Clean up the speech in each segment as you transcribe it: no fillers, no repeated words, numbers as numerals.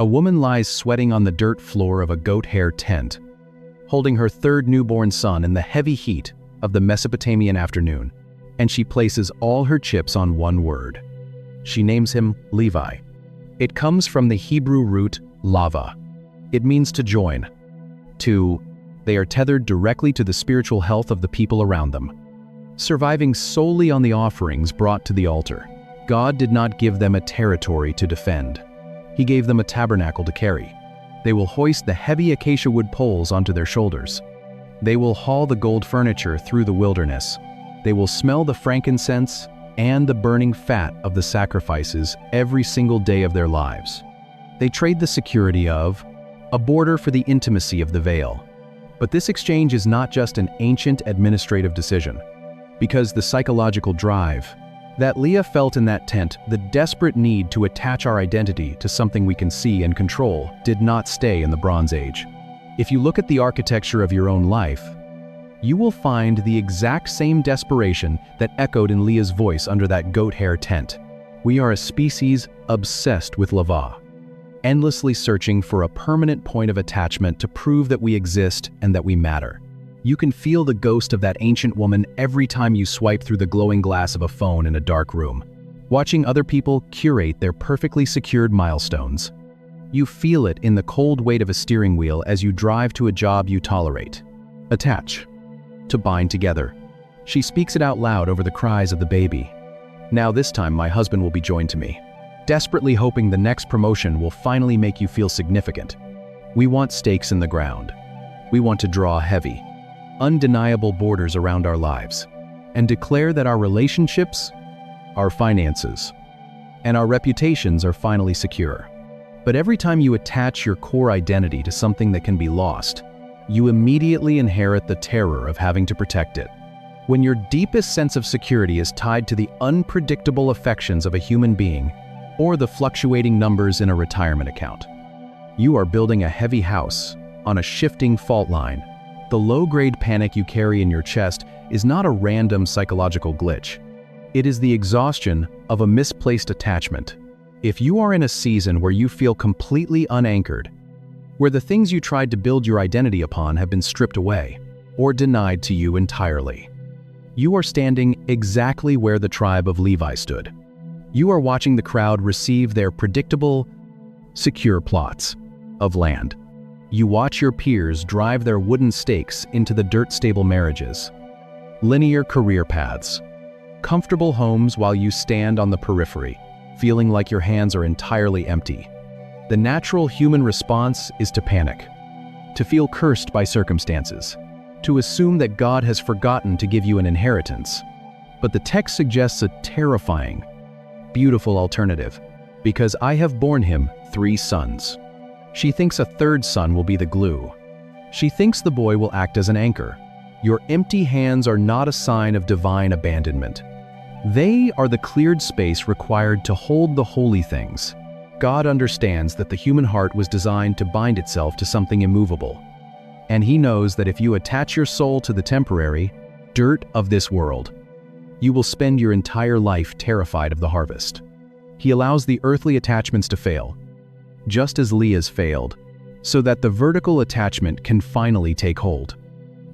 A woman lies sweating on the dirt floor of a goat hair tent, holding her third newborn son in the heavy heat of the Mesopotamian afternoon, and she places all her chips on one word. She names him Levi. It comes from the Hebrew root lava. It means to join. They are tethered directly to the spiritual health of the people around them. Surviving solely on the offerings brought to the altar, God did not give them a territory to defend. He gave them a tabernacle to carry. They will hoist the heavy acacia wood poles onto their shoulders. They will haul the gold furniture through the wilderness. They will smell the frankincense and the burning fat of the sacrifices every single day of their lives. They trade the security of a border for the intimacy of the veil. But this exchange is not just an ancient administrative decision, because the psychological drive that Leah felt in that tent, the desperate need to attach our identity to something we can see and control, did not stay in the Bronze Age. If you look at the architecture of your own life, you will find the exact same desperation that echoed in Leah's voice under that goat hair tent. We are a species obsessed with lava, endlessly searching for a permanent point of attachment to prove that we exist and that we matter. You can feel the ghost of that ancient woman every time you swipe through the glowing glass of a phone in a dark room, watching other people curate their perfectly secured milestones. You feel it in the cold weight of a steering wheel as you drive to a job you tolerate. Attach. To bind together. She speaks it out loud over the cries of the baby. Now this time my husband will be joined to me, desperately hoping the next promotion will finally make you feel significant. We want stakes in the ground. We want to draw heavy, undeniable borders around our lives, and declare that our relationships, our finances, and our reputations are finally secure. But every time you attach your core identity to something that can be lost, you immediately inherit the terror of having to protect it. When your deepest sense of security is tied to the unpredictable affections of a human being or the fluctuating numbers in a retirement account, you are building a heavy house on a shifting fault line. The low-grade panic you carry in your chest is not a random psychological glitch. It is the exhaustion of a misplaced attachment. If you are in a season where you feel completely unanchored, where the things you tried to build your identity upon have been stripped away or denied to you entirely, you are standing exactly where the tribe of Levi stood. You are watching the crowd receive their predictable, secure plots of land. You watch your peers drive their wooden stakes into the dirt-stable marriages, linear career paths, comfortable homes while you stand on the periphery, feeling like your hands are entirely empty. The natural human response is to panic, to feel cursed by circumstances, to assume that God has forgotten to give you an inheritance. But the text suggests a terrifying, beautiful alternative, because I have borne him 3 sons. She thinks a third son will be the glue. She thinks the boy will act as an anchor. Your empty hands are not a sign of divine abandonment. They are the cleared space required to hold the holy things. God understands that the human heart was designed to bind itself to something immovable. And he knows that if you attach your soul to the temporary dirt of this world, you will spend your entire life terrified of the harvest. He allows the earthly attachments to fail, just as Leah's failed, so that the vertical attachment can finally take hold.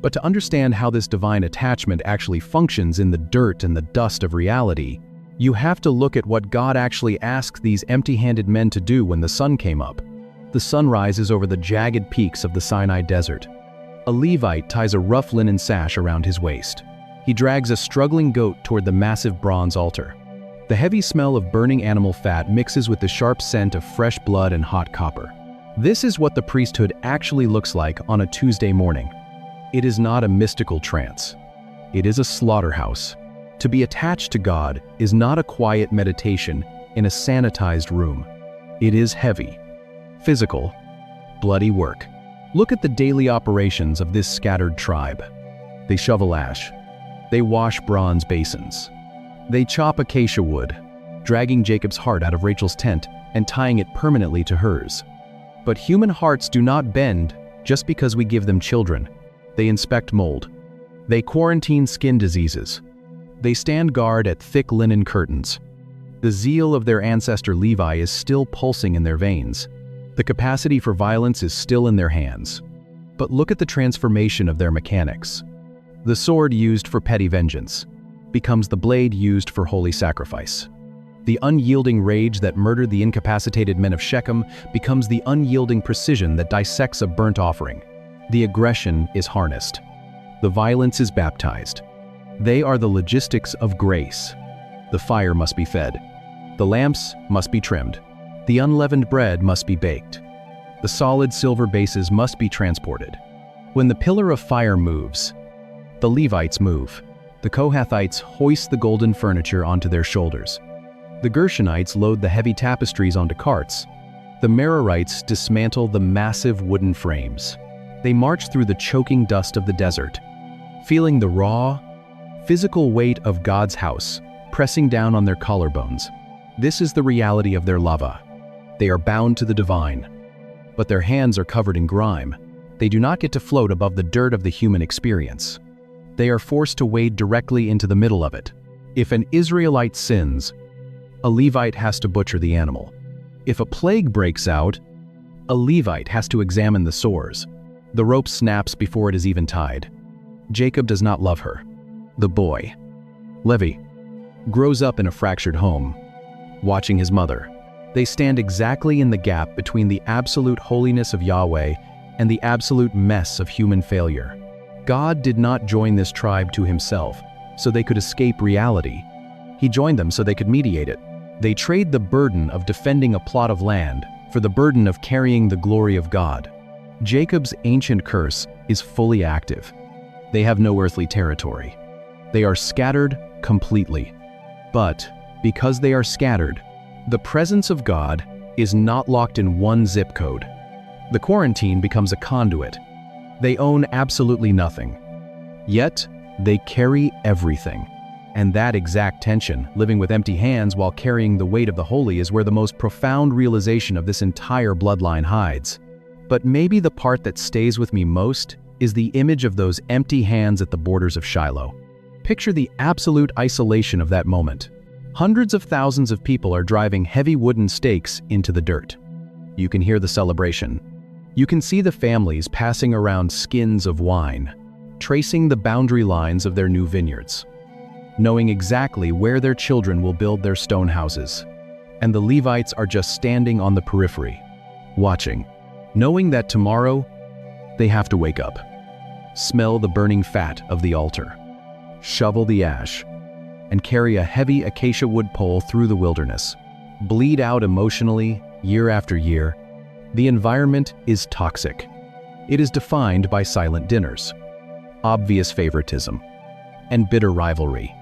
But to understand how this divine attachment actually functions in the dirt and the dust of reality, you have to look at what God actually asked these empty-handed men to do when the sun came up. The sun rises over the jagged peaks of the Sinai desert. A Levite ties a rough linen sash around his waist. He drags a struggling goat toward the massive bronze altar. The heavy smell of burning animal fat mixes with the sharp scent of fresh blood and hot copper. This is what the priesthood actually looks like on a Tuesday morning. It is not a mystical trance. It is a slaughterhouse. To be attached to God is not a quiet meditation in a sanitized room. It is heavy, physical, bloody work. Look at the daily operations of this scattered tribe. They shovel ash. They wash bronze basins. They chop acacia wood, dragging Jacob's heart out of Rachel's tent and tying it permanently to hers. But human hearts do not bend just because we give them children. They inspect mold. They quarantine skin diseases. They stand guard at thick linen curtains. The zeal of their ancestor Levi is still pulsing in their veins. The capacity for violence is still in their hands. But look at the transformation of their mechanics. The sword used for petty vengeance becomes the blade used for holy sacrifice. The unyielding rage that murdered the incapacitated men of Shechem becomes the unyielding precision that dissects a burnt offering. The aggression is harnessed. The violence is baptized. They are the logistics of grace. The fire must be fed. The lamps must be trimmed. The unleavened bread must be baked. The solid silver bases must be transported. When the pillar of fire moves, the Levites move. The Kohathites hoist the golden furniture onto their shoulders. The Gershonites load the heavy tapestries onto carts. The Merarites dismantle the massive wooden frames. They march through the choking dust of the desert, feeling the raw, physical weight of God's house pressing down on their collarbones. This is the reality of their lava. They are bound to the divine, but their hands are covered in grime. They do not get to float above the dirt of the human experience. They are forced to wade directly into the middle of it. If an Israelite sins, a Levite has to butcher the animal. If a plague breaks out, a Levite has to examine the sores. The rope snaps before it is even tied. Jacob does not love her. The boy, Levi, grows up in a fractured home, watching his mother. They stand exactly in the gap between the absolute holiness of Yahweh and the absolute mess of human failure. God did not join this tribe to himself so they could escape reality. He joined them so they could mediate it. They trade the burden of defending a plot of land for the burden of carrying the glory of God. Jacob's ancient curse is fully active. They have no earthly territory. They are scattered completely. But because they are scattered, the presence of God is not locked in one zip code. The quarantine becomes a conduit. They own absolutely nothing. Yet, they carry everything. And that exact tension, living with empty hands while carrying the weight of the holy, is where the most profound realization of this entire bloodline hides. But maybe the part that stays with me most is the image of those empty hands at the borders of Shiloh. Picture the absolute isolation of that moment. Hundreds of thousands of people are driving heavy wooden stakes into the dirt. You can hear the celebration. You can see the families passing around skins of wine, tracing the boundary lines of their new vineyards, knowing exactly where their children will build their stone houses. And the Levites are just standing on the periphery, watching, knowing that tomorrow they have to wake up, smell the burning fat of the altar, shovel the ash, and carry a heavy acacia wood pole through the wilderness, bleed out emotionally year after year. The environment is toxic. It is defined by silent dinners, obvious favoritism, and bitter rivalry.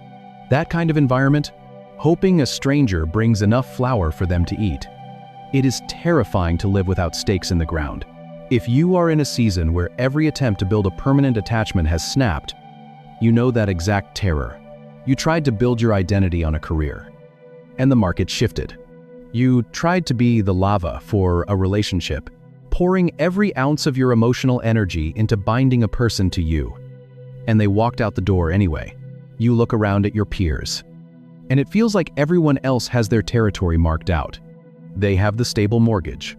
That kind of environment, hoping a stranger brings enough flour for them to eat. It is terrifying to live without stakes in the ground. If you are in a season where every attempt to build a permanent attachment has snapped, you know that exact terror. You tried to build your identity on a career, and the market shifted. You tried to be the lava for a relationship, pouring every ounce of your emotional energy into binding a person to you. And they walked out the door anyway. You look around at your peers, and it feels like everyone else has their territory marked out. They have the stable mortgage.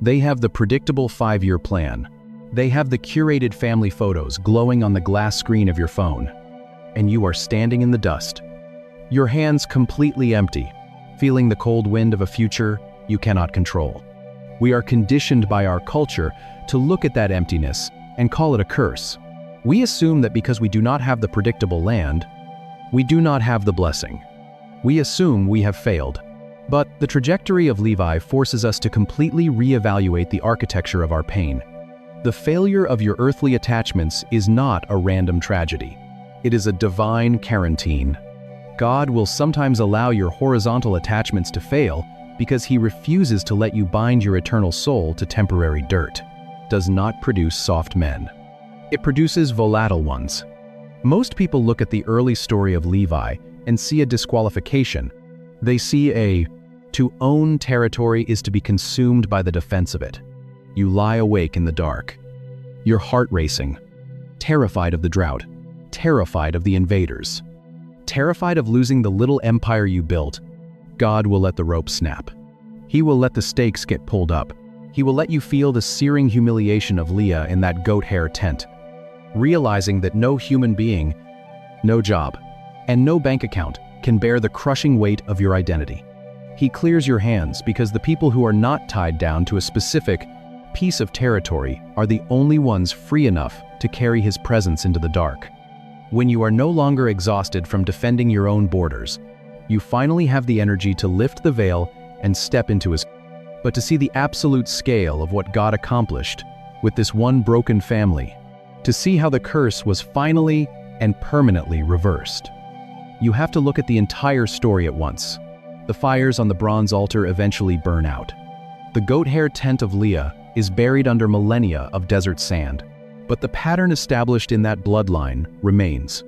They have the predictable 5-year plan. They have the curated family photos glowing on the glass screen of your phone. And you are standing in the dust, your hands completely empty, feeling the cold wind of a future you cannot control. We are conditioned by our culture to look at that emptiness and call it a curse. We assume that because we do not have the predictable land, we do not have the blessing. We assume we have failed. But the trajectory of Levi forces us to completely reevaluate the architecture of our pain. The failure of your earthly attachments is not a random tragedy. It is a divine quarantine. God will sometimes allow your horizontal attachments to fail because he refuses to let you bind your eternal soul to temporary dirt. Does not produce soft men. It produces volatile ones. Most people look at the early story of Levi and see a disqualification. They see to own territory is to be consumed by the defense of it. You lie awake in the dark, your heart racing, terrified of the drought, terrified of the invaders, terrified of losing the little empire you built. God will let the rope snap. He will let the stakes get pulled up, He will let you feel the searing humiliation of Leah in that goat hair tent, realizing that no human being, no job, and no bank account can bear the crushing weight of your identity. He clears your hands because the people who are not tied down to a specific piece of territory are the only ones free enough to carry his presence into the dark. When you are no longer exhausted from defending your own borders, you finally have the energy to lift the veil and step into his. But to see the absolute scale of what God accomplished with this one broken family, to see how the curse was finally and permanently reversed, you have to look at the entire story at once. The fires on the bronze altar eventually burn out. The goat hair tent of Leah is buried under millennia of desert sand, but the pattern established in that bloodline remains.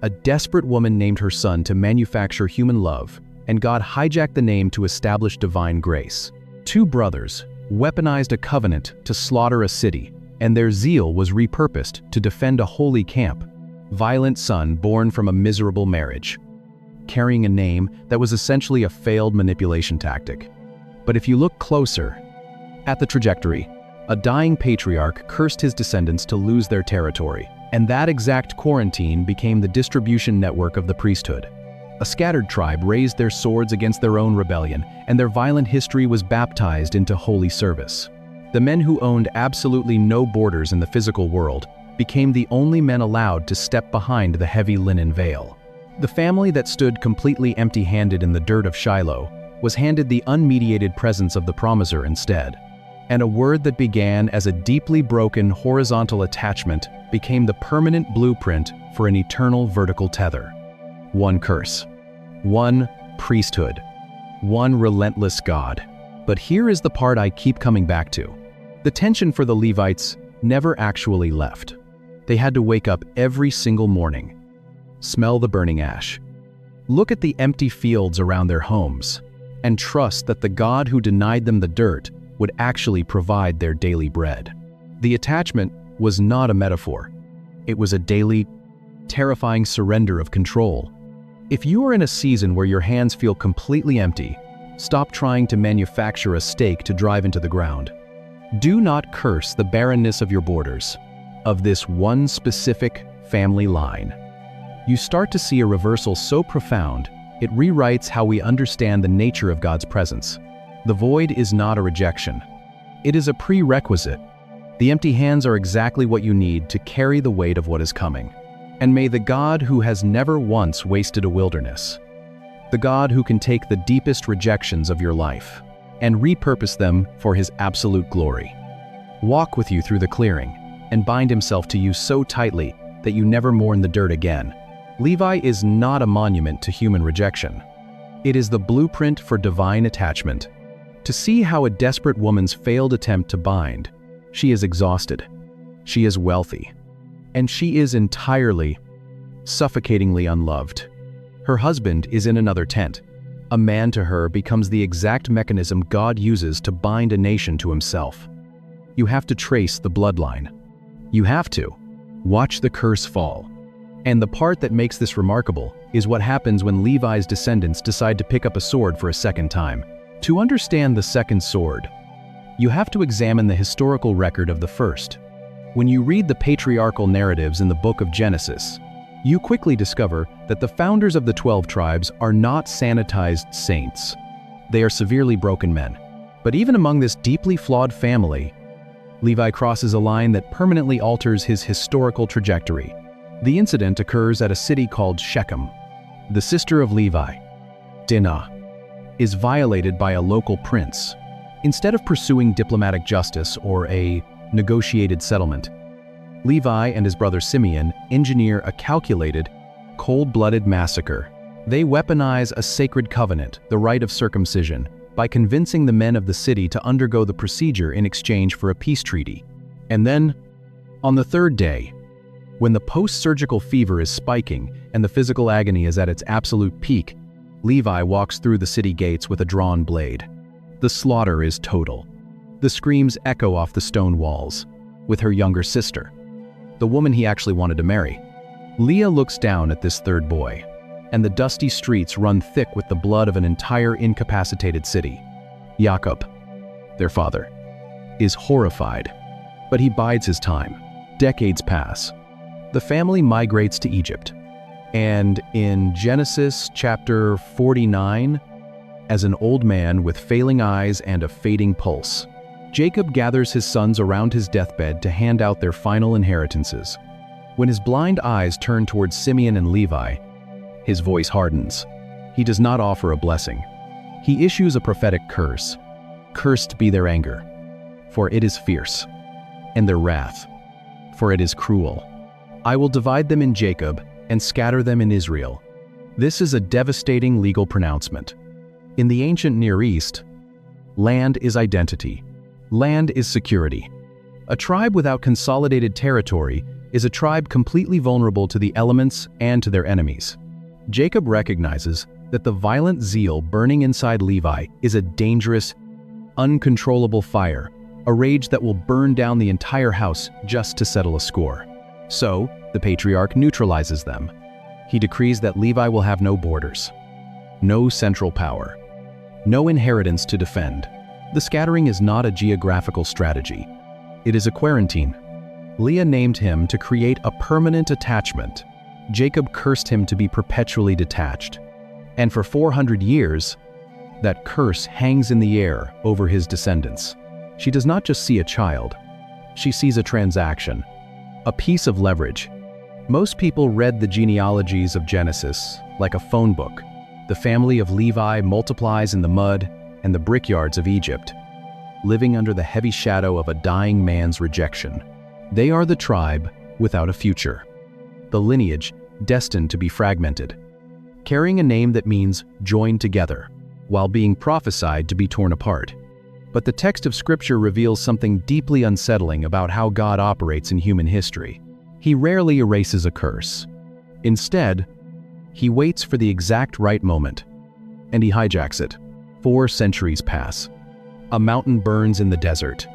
A desperate woman named her son to manufacture human love, and God hijacked the name to establish divine grace. Two brothers weaponized a covenant to slaughter a city, and their zeal was repurposed to defend a holy camp. Violent son born from a miserable marriage, carrying a name that was essentially a failed manipulation tactic. But if you look closer at the trajectory, a dying patriarch cursed his descendants to lose their territory, and that exact quarantine became the distribution network of the priesthood. A scattered tribe raised their swords against their own rebellion, and their violent history was baptized into holy service. The men who owned absolutely no borders in the physical world became the only men allowed to step behind the heavy linen veil. The family that stood completely empty-handed in the dirt of Shiloh was handed the unmediated presence of the promiser instead. And a word that began as a deeply broken horizontal attachment became the permanent blueprint for an eternal vertical tether. One curse, one priesthood, one relentless God. But here is the part I keep coming back to. The tension for the Levites never actually left. They had to wake up every single morning, smell the burning ash, look at the empty fields around their homes, and trust that the God who denied them the dirt would actually provide their daily bread. The attachment was not a metaphor. It was a daily, terrifying surrender of control. If you are in a season where your hands feel completely empty, stop trying to manufacture a stake to drive into the ground. Do not curse the barrenness of your borders, of this one specific family line. You start to see a reversal so profound, it rewrites how we understand the nature of God's presence. The void is not a rejection. It is a prerequisite. The empty hands are exactly what you need to carry the weight of what is coming. And may the God who has never once wasted a wilderness, the God who can take the deepest rejections of your life and repurpose them for his absolute glory, walk with you through the clearing and bind himself to you so tightly that you never mourn the dirt again. Levi is not a monument to human rejection. It is the blueprint for divine attachment. To see how a desperate woman's failed attempt to bind, she is exhausted, she is wealthy, and she is entirely, suffocatingly unloved. Her husband is in another tent. A man to her becomes the exact mechanism God uses to bind a nation to himself. You have to trace the bloodline. You have to watch the curse fall. And the part that makes this remarkable is what happens when Levi's descendants decide to pick up a sword for a second time. To understand the second sword, you have to examine the historical record of the first. When you read the patriarchal narratives in the book of Genesis, you quickly discover that the founders of the 12 tribes are not sanitized saints. They are severely broken men. But even among this deeply flawed family, Levi crosses a line that permanently alters his historical trajectory. The incident occurs at a city called Shechem. The sister of Levi, Dinah, is violated by a local prince. Instead of pursuing diplomatic justice or a negotiated settlement, Levi and his brother Simeon engineer a calculated, cold-blooded massacre. They weaponize a sacred covenant, the rite of circumcision, by convincing the men of the city to undergo the procedure in exchange for a peace treaty. And then, on the third day, when the post-surgical fever is spiking and the physical agony is at its absolute peak, Levi walks through the city gates with a drawn blade. The slaughter is total. The screams echo off the stone walls, with her younger sister, the woman he actually wanted to marry. Leah looks down at this third boy, and the dusty streets run thick with the blood of an entire incapacitated city. Jacob, their father, is horrified, but he bides his time. Decades pass. The family migrates to Egypt, and in Genesis chapter 49, as an old man with failing eyes and a fading pulse, Jacob gathers his sons around his deathbed to hand out their final inheritances. When his blind eyes turn towards Simeon and Levi, his voice hardens. He does not offer a blessing. He issues a prophetic curse. Cursed be their anger, for it is fierce, and their wrath, for it is cruel. I will divide them in Jacob and scatter them in Israel. This is a devastating legal pronouncement. In the ancient Near East, land is identity. Land is security. A tribe without consolidated territory is a tribe completely vulnerable to the elements and to their enemies. Jacob recognizes that the violent zeal burning inside Levi is a dangerous, uncontrollable fire, a rage that will burn down the entire house just to settle a score. So, the patriarch neutralizes them. He decrees that Levi will have no borders, no central power, no inheritance to defend. The scattering is not a geographical strategy. It is a quarantine. Leah named him to create a permanent attachment. Jacob cursed him to be perpetually detached. And for 400 years, that curse hangs in the air over his descendants. She does not just see a child. She sees a transaction, a piece of leverage. Most people read the genealogies of Genesis like a phone book. The family of Levi multiplies in the mud and the brickyards of Egypt, living under the heavy shadow of a dying man's rejection. They are the tribe without a future, the lineage destined to be fragmented, carrying a name that means joined together, while being prophesied to be torn apart. But the text of Scripture reveals something deeply unsettling about how God operates in human history. He rarely erases a curse. Instead, he waits for the exact right moment, and he hijacks it. 4 centuries pass. A mountain burns in the desert.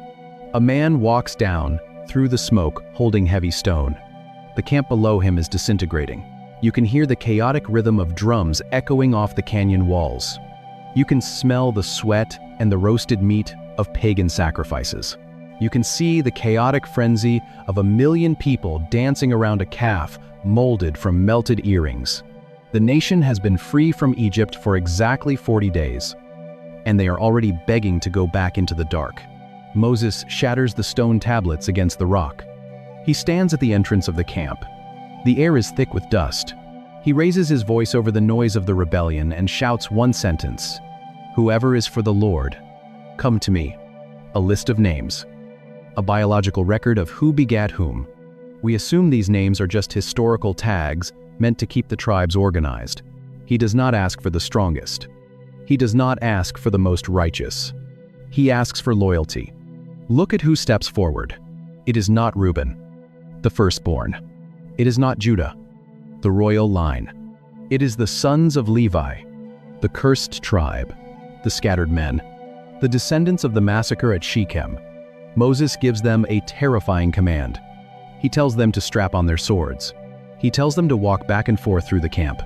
A man walks down through the smoke holding heavy stone. The camp below him is disintegrating. You can hear the chaotic rhythm of drums echoing off the canyon walls. You can smell the sweat and the roasted meat of pagan sacrifices. You can see the chaotic frenzy of 1 million people dancing around a calf molded from melted earrings. The nation has been free from Egypt for exactly 40 days, and they are already begging to go back into the dark. Moses shatters the stone tablets against the rock. He stands at the entrance of the camp. The air is thick with dust. He raises his voice over the noise of the rebellion and shouts one sentence: "Whoever is for the Lord, come to me." A list of names. A biological record of who begat whom. We assume these names are just historical tags meant to keep the tribes organized. He does not ask for the strongest. He does not ask for the most righteous. He asks for loyalty. Look at who steps forward. It is not Reuben, the firstborn. It is not Judah, the royal line. It is the sons of Levi, the cursed tribe, the scattered men, the descendants of the massacre at Shechem. Moses gives them a terrifying command. He tells them to strap on their swords. He tells them to walk back and forth through the camp.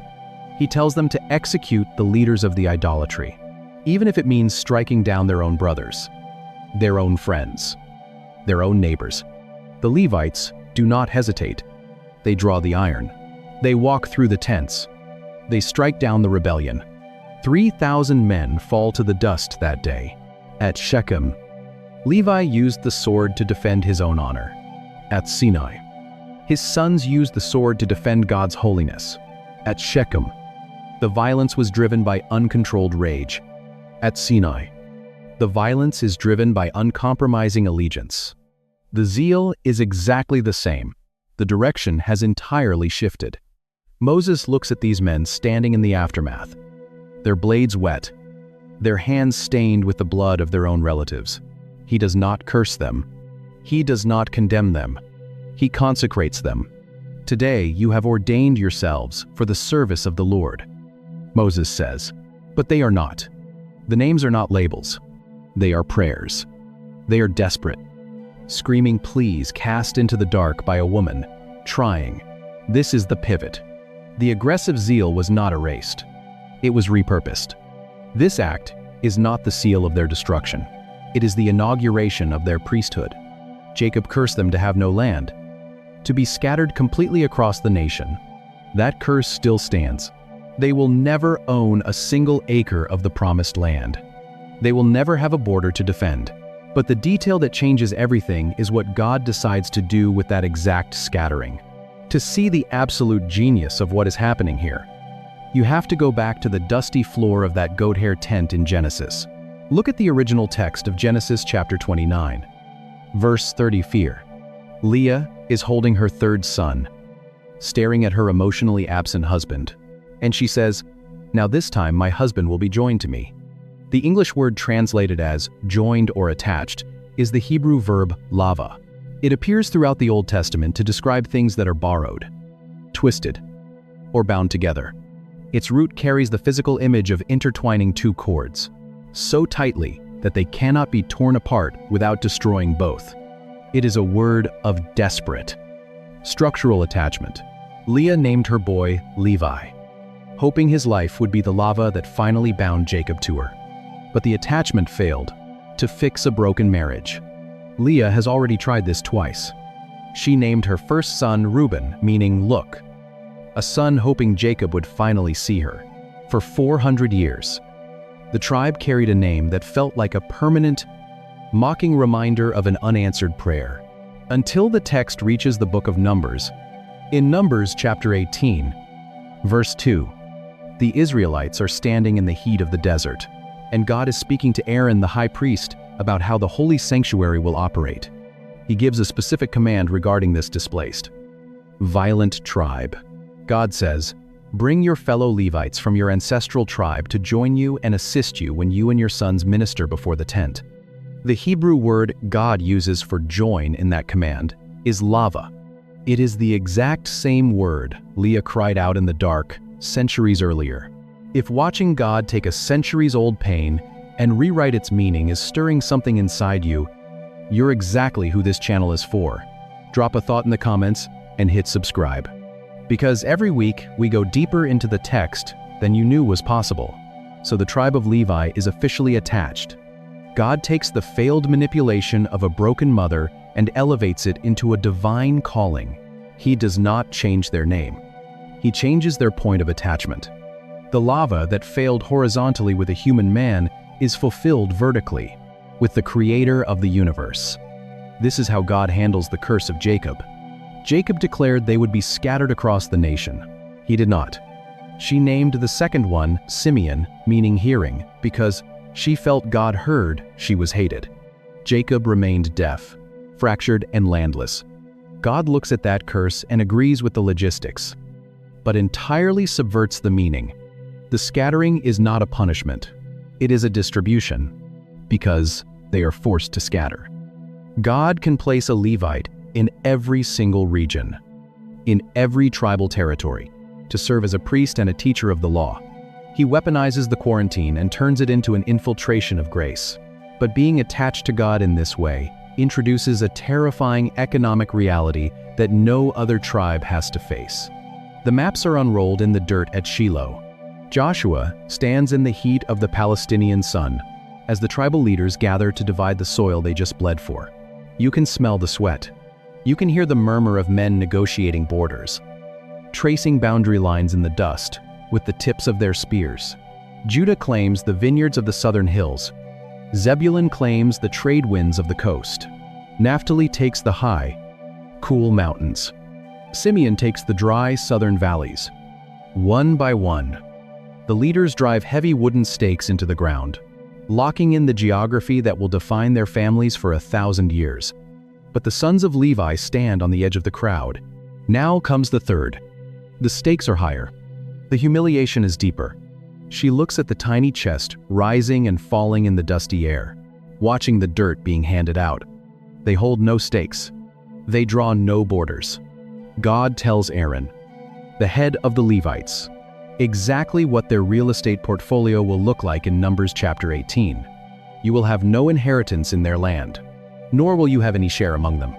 He tells them to execute the leaders of the idolatry, even if it means striking down their own brothers, their own friends, their own neighbors. The Levites do not hesitate. They draw the iron. They walk through the tents. They strike down the rebellion. 3,000 men fall to the dust that day. At Shechem, Levi used the sword to defend his own honor. At Sinai, his sons used the sword to defend God's holiness. At Shechem, the violence was driven by uncontrolled rage. At Sinai, the violence is driven by uncompromising allegiance. The zeal is exactly the same. The direction has entirely shifted. Moses looks at these men standing in the aftermath, their blades wet, their hands stained with the blood of their own relatives. He does not curse them. He does not condemn them. He consecrates them. Today you have ordained yourselves for the service of the Lord. Moses says, but they are not. The names are not labels. They are prayers. They are desperate, screaming pleas cast into the dark by a woman, trying. This is the pivot. The aggressive zeal was not erased. It was repurposed. This act is not the seal of their destruction. It is the inauguration of their priesthood. Jacob cursed them to have no land, to be scattered completely across the nation. That curse still stands. They will never own a single acre of the promised land. They will never have a border to defend. But the detail that changes everything is what God decides to do with that exact scattering. To see the absolute genius of what is happening here, you have to go back to the dusty floor of that goat hair tent in Genesis. Look at the original text of Genesis chapter 29. Verse 30. Leah is holding her third son, staring at her emotionally absent husband. And she says, "Now this time my husband will be joined to me." The English word translated as joined or attached is the Hebrew verb lava. It appears throughout the Old Testament to describe things that are borrowed, twisted, or bound together. Its root carries the physical image of intertwining two cords, so tightly that they cannot be torn apart without destroying both. It is a word of desperate, structural attachment. Leah named her boy Levi, hoping his life would be the lava that finally bound Jacob to her. But the attachment failed to fix a broken marriage. Leah has already tried this twice. She named her first son Reuben, meaning look, a son hoping Jacob would finally see her. For 400 years, the tribe carried a name that felt like a permanent, mocking reminder of an unanswered prayer. Until the text reaches the book of Numbers. In Numbers chapter 18, verse 2, the Israelites are standing in the heat of the desert, and God is speaking to Aaron the high priest about how the holy sanctuary will operate. He gives a specific command regarding this displaced, violent tribe. God says, "Bring your fellow Levites from your ancestral tribe to join you and assist you when you and your sons minister before the tent." The Hebrew word God uses for join in that command is lava. It is the exact same word Leah cried out in the dark centuries earlier. If watching God take a centuries-old pain and rewrite its meaning is stirring something inside you, you're exactly who this channel is for. Drop a thought in the comments and hit subscribe. Because every week we go deeper into the text than you knew was possible. So the tribe of Levi is officially attached. God takes the failed manipulation of a broken mother and elevates it into a divine calling. He does not change their name. He changes their point of attachment. The lava that failed horizontally with a human man is fulfilled vertically, with the creator of the universe. This is how God handles the curse of Jacob. Jacob declared they would be scattered across the nation. He did not. She named the second one Simeon, meaning hearing, because she felt God heard she was hated. Jacob remained deaf, fractured, and landless. God looks at that curse and agrees with the logistics, but entirely subverts the meaning. The scattering is not a punishment. It is a distribution, because they are forced to scatter. God can place a Levite in every single region, in every tribal territory, to serve as a priest and a teacher of the law. He weaponizes the quarantine and turns it into an infiltration of grace. But being attached to God in this way introduces a terrifying economic reality that no other tribe has to face. The maps are unrolled in the dirt at Shiloh. Joshua stands in the heat of the Palestinian sun as the tribal leaders gather to divide the soil they just bled for. You can smell the sweat. You can hear the murmur of men negotiating borders, tracing boundary lines in the dust with the tips of their spears. Judah claims the vineyards of the southern hills. Zebulun claims the trade winds of the coast. Naphtali takes the high, cool mountains. Simeon takes the dry southern valleys. One by one, the leaders drive heavy wooden stakes into the ground, locking in the geography that will define their families for 1,000 years. But the sons of Levi stand on the edge of the crowd. Now comes the third. The stakes are higher. The humiliation is deeper. She looks at the tiny chest rising and falling in the dusty air, watching the dirt being handed out. They hold no stakes. They draw no borders. God tells Aaron, the head of the Levites, exactly what their real estate portfolio will look like in Numbers chapter 18. You will have no inheritance in their land, nor will you have any share among them.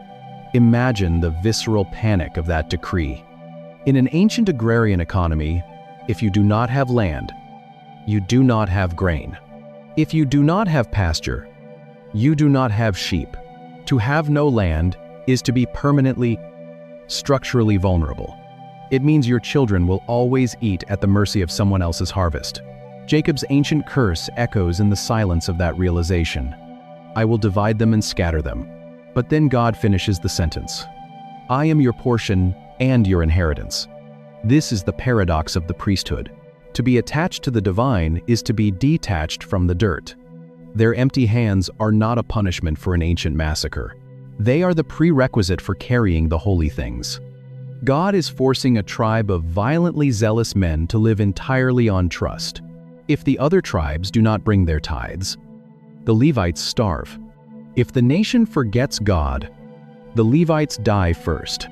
Imagine the visceral panic of that decree. In an ancient agrarian economy, if you do not have land, you do not have grain. If you do not have pasture, You do not have sheep. To have no land is to be permanently, structurally vulnerable. It means your children will always eat at the mercy of someone else's harvest. Jacob's ancient curse echoes in the silence of that realization. I will divide them and scatter them. But then God finishes the sentence. I am your portion and your inheritance. This is the paradox of the priesthood. To be attached to the divine is to be detached from the dirt. Their empty hands are not a punishment for an ancient massacre. They are the prerequisite for carrying the holy things. God is forcing a tribe of violently zealous men to live entirely on trust. If the other tribes do not bring their tithes, the Levites starve. If the nation forgets God, the Levites die first.